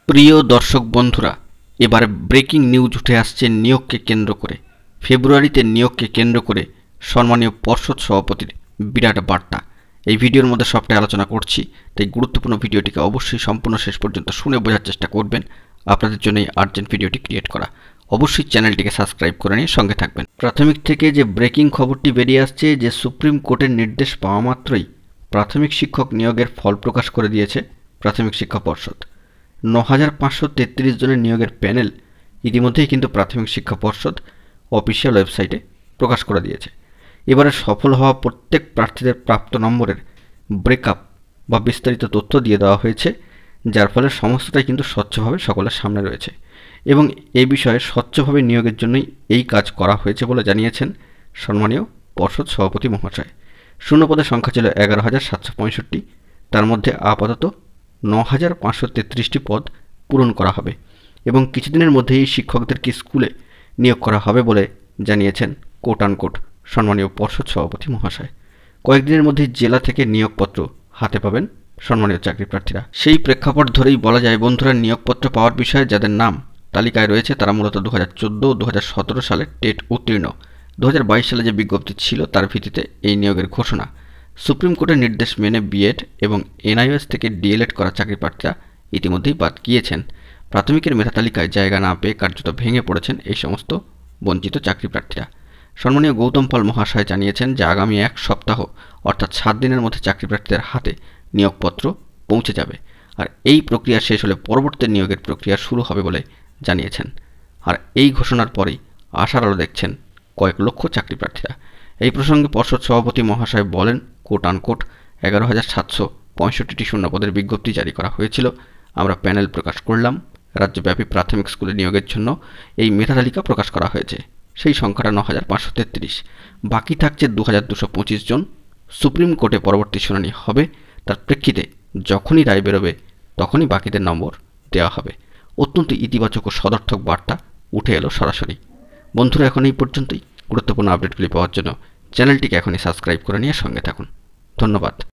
প্রিয় দর্শক বন্ধুরা, এবারে ব্রেকিং নিউজ উঠে আসছে নিয়োগকে কেন্দ্র করে। ফেব্রুয়ারিতে নিয়োগকে কেন্দ্র করে সম্মানীয় পর্ষদ সভাপতির বিরাট বার্তা। এই ভিডিওর মধ্যে সবটাই আলোচনা করছি, তাই গুরুত্বপূর্ণ ভিডিওটিকে অবশ্যই সম্পূর্ণ শেষ পর্যন্ত শুনে বোঝার চেষ্টা করবেন। আপনাদের জন্য এই আর্জেন্ট ভিডিওটি ক্রিয়েট করা। অবশ্যই চ্যানেলটিকে সাবস্ক্রাইব করে নিয়ে সঙ্গে থাকবেন। প্রাথমিক থেকে যে ব্রেকিং খবরটি বেরিয়ে আসছে যে সুপ্রিম কোর্টের নির্দেশ পাওয়া মাত্রই প্রাথমিক শিক্ষক নিয়োগের ফল প্রকাশ করে দিয়েছে প্রাথমিক শিক্ষা পর্ষদ। ৯,৫৩৩ জনের নিয়োগের প্যানেল ইতিমধ্যেই কিন্তু প্রাথমিক শিক্ষা পর্ষদ অফিসিয়াল ওয়েবসাইটে প্রকাশ করে দিয়েছে। এবারে সফল হওয়া প্রত্যেক প্রার্থীদের প্রাপ্ত নম্বরের ব্রেকআপ বা বিস্তারিত তথ্য দিয়ে দেওয়া হয়েছে, যার ফলে সমস্তটাই কিন্তু স্বচ্ছভাবে সকলের সামনে রয়েছে এবং এই বিষয়ে স্বচ্ছভাবে নিয়োগের জন্যই এই কাজ করা হয়েছে বলে জানিয়েছেন সম্মানীয় পর্ষদ সভাপতি মহাশয়। শূন্যপদের সংখ্যা ছিল ১১,৭৬৫, তার মধ্যে আপাতত ৯,৫৩৩টি পদ পূরণ করা হবে এবং কিছুদিনের মধ্যেই এই শিক্ষকদেরকে স্কুলে নিয়োগ করা হবে বলে জানিয়েছেন কোট আনকোট সম্মানীয় পর্ষদ সভাপতি মহাশয়। কয়েকদিনের মধ্যেই জেলা থেকে নিয়োগপত্র হাতে পাবেন সম্মানীয় চাকরি প্রার্থীরা। সেই প্রেক্ষাপট ধরেই বলা যায় বন্ধুরা, নিয়োগপত্র পাওয়ার বিষয়ে যাদের নাম তালিকায় রয়েছে তারা মূলত 2014 ও 2017 সালে টেট উত্তীর্ণ। 2022 সালে যে বিজ্ঞপ্তি ছিল তার ভিত্তিতে এই নিয়োগের ঘোষণা। সুপ্রিম কোর্টের নির্দেশ মেনে বিএড এবং এনআইওএস থেকে ডিএলএড করা চাকরি প্রার্থীরা ইতিমধ্যেই বাদ গিয়েছেন। প্রাথমিকের মেধা তালিকায় জায়গা না পেয়ে কার্যত ভেঙে পড়েছেন এই সমস্ত বঞ্চিত চাকরি প্রার্থীরা। সম্মানীয় গৌতম পাল মহাশয় জানিয়েছেন যে আগামী 1 সপ্তাহ অর্থাৎ 7 দিনের মধ্যে চাকরি প্রার্থীদের হাতে নিয়োগপত্র পৌঁছে যাবে, আর এই প্রক্রিয়া শেষ হলে পরবর্তী নিয়োগের প্রক্রিয়া শুরু হবে বলে জানিয়েছেন। আর এই ঘোষণার পরেই আশার আলো দেখছেন কয়েক লক্ষ চাকরি প্রার্থীরা। এই প্রসঙ্গে পর্ষদ সভাপতি মহাশয় বলেন, কোট আনকোট 11,765টি শূন্যপদের বিজ্ঞপ্তি জারি করা হয়েছিল। আমরা প্যানেল প্রকাশ করলাম। রাজ্যব্যাপী প্রাথমিক স্কুলে নিয়োগের জন্য এই মেধা তালিকা প্রকাশ করা হয়েছে। সেই সংখ্যাটা 9,533। বাকি থাকছে 2,225 জন। সুপ্রিম কোর্টে পরবর্তী শুনানি হবে, তার প্রেক্ষিতে যখনই রায় বেরোবে তখনই বাকিদের নম্বর দেওয়া হবে। অত্যন্ত ইতিবাচক ও সদর্থক বার্তা উঠে এলো সরাসরি। বন্ধুরা, এখন এই পর্যন্তই। গুরুত্বপূর্ণ আপডেটগুলি পাওয়ার জন্য চ্যানেলটিকে এখনই সাবস্ক্রাইব করে নিয়ে সঙ্গে থাকুন। ধন্যবাদ।